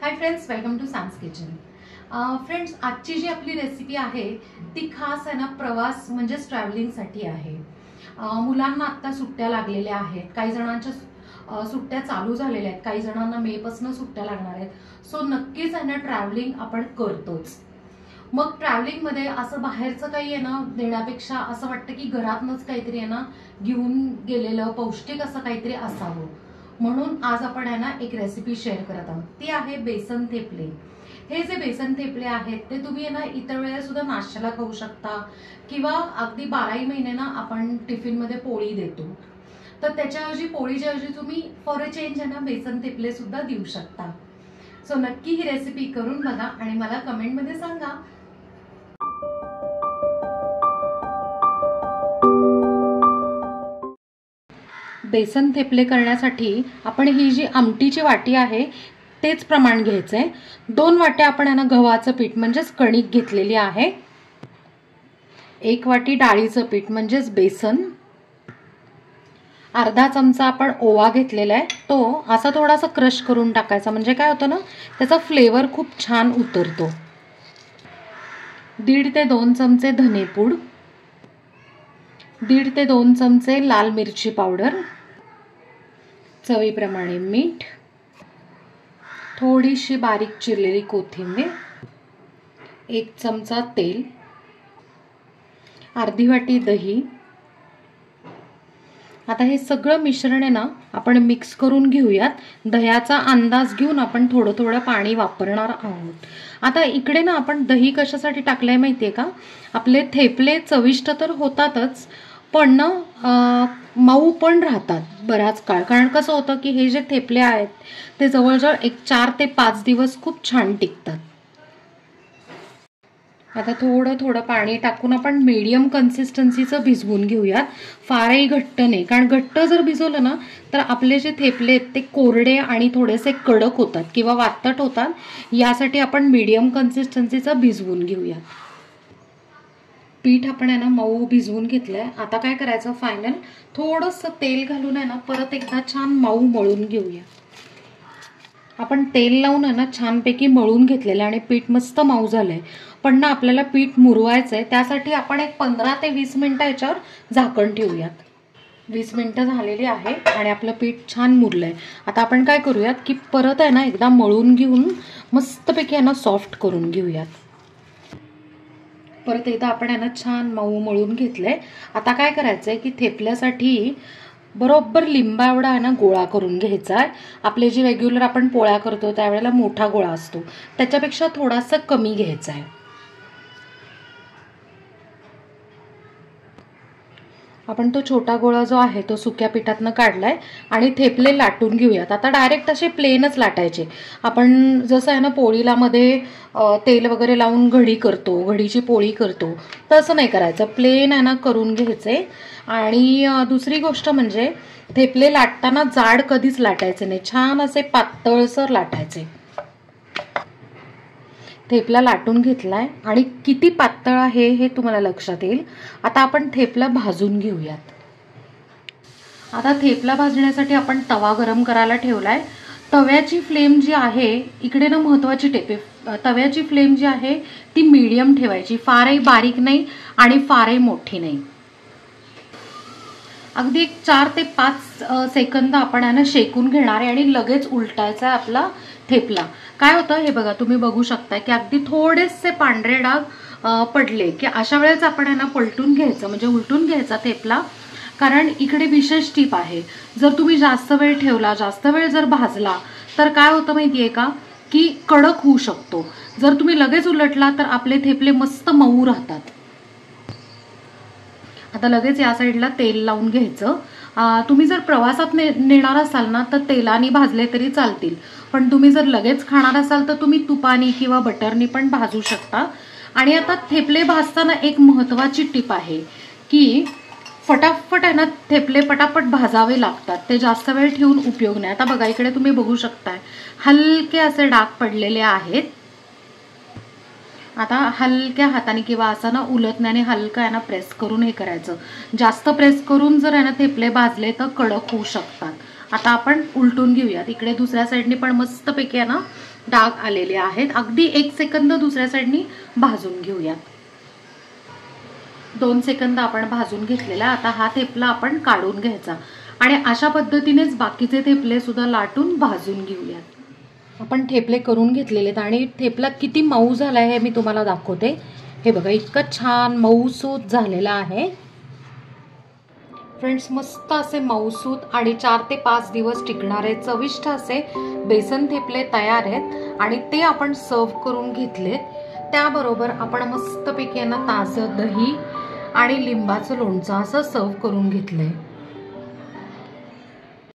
High friends, welcome to Sam's kitchen. Friends, आजची जी आपली रेसिपी आहे ती खास आहे ना प्रवास म्हणजेच ट्रॅव्हलिंगसाठी आहे। मुलांना आता सुट्ट्या लागलेल्या आहेत, काही जणांच्या सुट्ट्या चालू झालेल्या आहेत, काही जणांना मे पासून सुट्ट्या लागणार आहेत। सो नक्कीच आहे ना ट्रॅव्हलिंग आपण करतोच। मग ट्रॅव्हलिंग मध्ये असं बाहेरचं काही आहे ना देण्यापेक्षा असं वाटतं की घरातनच काहीतरी आहे ना घेऊन गेलेलं पौष्टिक असं काहीतरी असावं, म्हणून आज आपण आहे ना एक रेसिपी शेअर करत आहोत। ती आहे बेसन थेपले। हे जे बेसन थेपले आहेत ते तुम्ही ना इतर वेळेस सुद्धा नाश्त्याला खाऊ शकता किंवा अगदी 12ही महिने ना आपण टिफिन मध्ये पोळी देतो, तर त्याच्याऐवजी पोळीच्या ऐवजी तुम्ही फॉर अ चेंज आहे ना बेसन थेपले सुद्धा देऊ शकता। सो नक्की ही रेसिपी करून बघा आणि मला कमेंट मध्ये सांगा। बेसन थेपले करण्यासाठी आपण ही जी आमटीची वाटी आहे तेच प्रमाण घ्यायचंय। 2 वाट्या आपण आहे ना गव्हाचं पीठ म्हणजेच कणिक घेतलेली आहे, 1 वाटी डाळीचं पीठ म्हणजेच बेसन, अर्धा चमचा आपण ओवा घेतलेला आहे, तो असा थोडासा क्रश करून टाकायचा, म्हणजे काय होतं ना त्याचा फ्लेवर खूप छान उतरतो। 1.5 ते 2 चमचे धनेपूड, 1.5 ते 2 चमचे लाल मिरची पावडर, चवीप्रमाणे मीठ, थोडीशी बारीक चिरलेली कोथिंबीर, 1 चमचा तेल, अर्धी वाटी दही। आता हे सगळं मिश्रण आहे ना आपण मिक्स करून घेऊयात। दह्याचा अंदाज घेऊन आपण थोडं थोडं पाणी वापरणार आहोत। आता इकडे ना आपण दही कशासाठी टाकलंय माहितीये का, आपले थेपले चविष्ट तर होतातच पण ना मऊ पण राहतात बराच काळ। कारण कसं होतं की हे जे थेपले आहेत ते जवळजवळ 4 ते 5 दिवस खूप छान टिकतात। आता थोडं थोडं पाणी टाकून आपण मीडियम कन्सिस्टन्सीचं भिजवून घेऊयात, फारही घट्ट नाही, कारण घट्ट जर भिजवलं ना तर आपले जे थेपले आहेत ते कोरडे आणि थोडेसे कडक होतात किंवा वातट होतात। यासाठी आपण मीडियम कन्सिस्टन्सीचं भिजवून घेऊयात। पीठ आपण आहे ना मऊ भिजवून घेतलंय। आता काय करायचं, फायनल थोडंसं तेल घालून आहे ना परत एकदा छान मऊ मळून घेऊया। आपण तेल लावून आहे ना छानपैकी मळून घेतलेलं आणि पीठ मस्त मऊ झालंय, पण ना आपल्याला पीठ मुरवायचंय, त्यासाठी आपण एक 15 ते 20 मिनिटं याच्यावर झाकण ठेवूयात। 20 मिनिटं झालेली आहे आणि आपलं पीठ छान मुरलंय। आता आपण काय करूयात की परत आहे ना एकदा मळून घेऊन मस्तपैकी आहे ना सॉफ्ट करून घेऊयात। परत एकदा आपण आहे ना छान मऊ मळून घेतलंय। आता काय करायचंय की थेपल्यासाठी बरोबर लिंबा एवढा आहे ना गोळा करून घ्यायचा आहे। आपले जे रेग्युलर आपण पोळ्या करतो त्यावेळेला मोठा गोळा असतो त्याच्यापेक्षा थोडासा कमी घ्यायचा आहे। आपण तो छोटा गोळा जो आहे तो सुक्या पिठातनं काढलाय आणि थेपले लाटून घेऊयात। आता डायरेक्ट असे प्लेनच लाटायचे, आपण जसं आहे ना पोळीला मध्ये तेल वगैरे लावून घडी करतो, घडीची पोळी करतो तसं नाही करायचं, प्लेन आहे ना करून घ्यायचे। आणि दुसरी गोष्ट म्हणजे थेपले लाटताना जाड कधीच लाटायचे नाही, छान असे पातळसर लाटायचे। थेपला लाटून घेतलाय आणि किती पातळ आहे हे तुम्हाला लक्षात येईल। आता आपण थेपला भाजून घेऊयात। आता थेपला भाजण्यासाठी आपण तवा गरम करायला ठेवलाय। तव्याची फ्लेम जी आहे इकडे ना महत्वाची टिप आहे, तव्याची फ्लेम जी आहे ती मीडियम ठेवायची, फारही बारीक नाही आणि फारही मोठी नाही। अगदी 4 ते 5 सेकंद आपण आहे ना शेकून घेणार आहे आणि लगेच उलटायचा आहे आपला थेपला। काय होतं हे बघा, तुम्ही बघू शकता की अगदी थोडेसे पांढरे डाग पडले की अशा वेळेस आपण आहे ना पलटून घ्यायचं, म्हणजे उलटून घ्यायचा थेपला। कारण इकडे विशेष टीप आहे, जर तुम्ही जास्त वेळ ठेवला, जास्त वेळ जर भाजला तर काय होतं माहितीये का की कडक होऊ शकतो। जर तुम्ही लगेच उलटला तर आपले थेपले मस्त मऊ राहतात। आता लगेच या साईडला तेल लावून घ्यायचं। तुम्ही जर प्रवासात नेणार असाल ना तर तेलाने भाजले तरी चालतील, पण तुम्ही जर लगेच खाणार असाल तर तुम्ही तुपानी किंवा बटरनी पण भाजू शकता। आणि आता थेपले भाजताना एक महत्वाची टिप आहे की फटाफट आहे ना थेपले पटापट भाजावे लागतात, ते जास्त वेळ ठेवून उपयोग नाही। आता बघा इकडे तुम्ही बघू शकताय हलके असे डाग पडलेले आहेत। आता हलक्या हाताने किंवा असं ना उलटण्याने हलकं आहे ना प्रेस करून हे करायचं, जास्त प्रेस करून जर आहे ना थेपले भाजले तर कडक होऊ शकतात। आता आपण उलटून घेऊयात, इकडे दुसऱ्या साईडने पण मस्तपैकी आहे ना डाग आलेले आहेत. अगदी 1 सेकंद दुसऱ्या साईडनी भाजून घेऊयात. 2 सेकंद आपण भाजून घेतलेला. आता हा थेपला आपण काढून घ्यायचा आणि अशा पद्धतीनेच बाकीचे थेपले सुद्धा लाटून भाजून घेऊयात. आपण थेपले करून घेतलेले आहेत आणि थेपला किती मऊ झाला आहे हे मी तुम्हाला दाखवते. हे बघा, इतकं छान मऊसूत झालेला आहे. फ्रेंड्स, मस्त असे मऊसूत आणि 4 ते 5 दिवस टिकणारे चविष्ट असे बेसन थेपले तयार आहेत आणि ते आपण सर्व करून घेतलेत. त्याबरोबर आपण मस्तपैकी यांना ताजं दही आणि लिंबाचं लोणचं असं सर्व करून घेतलंय.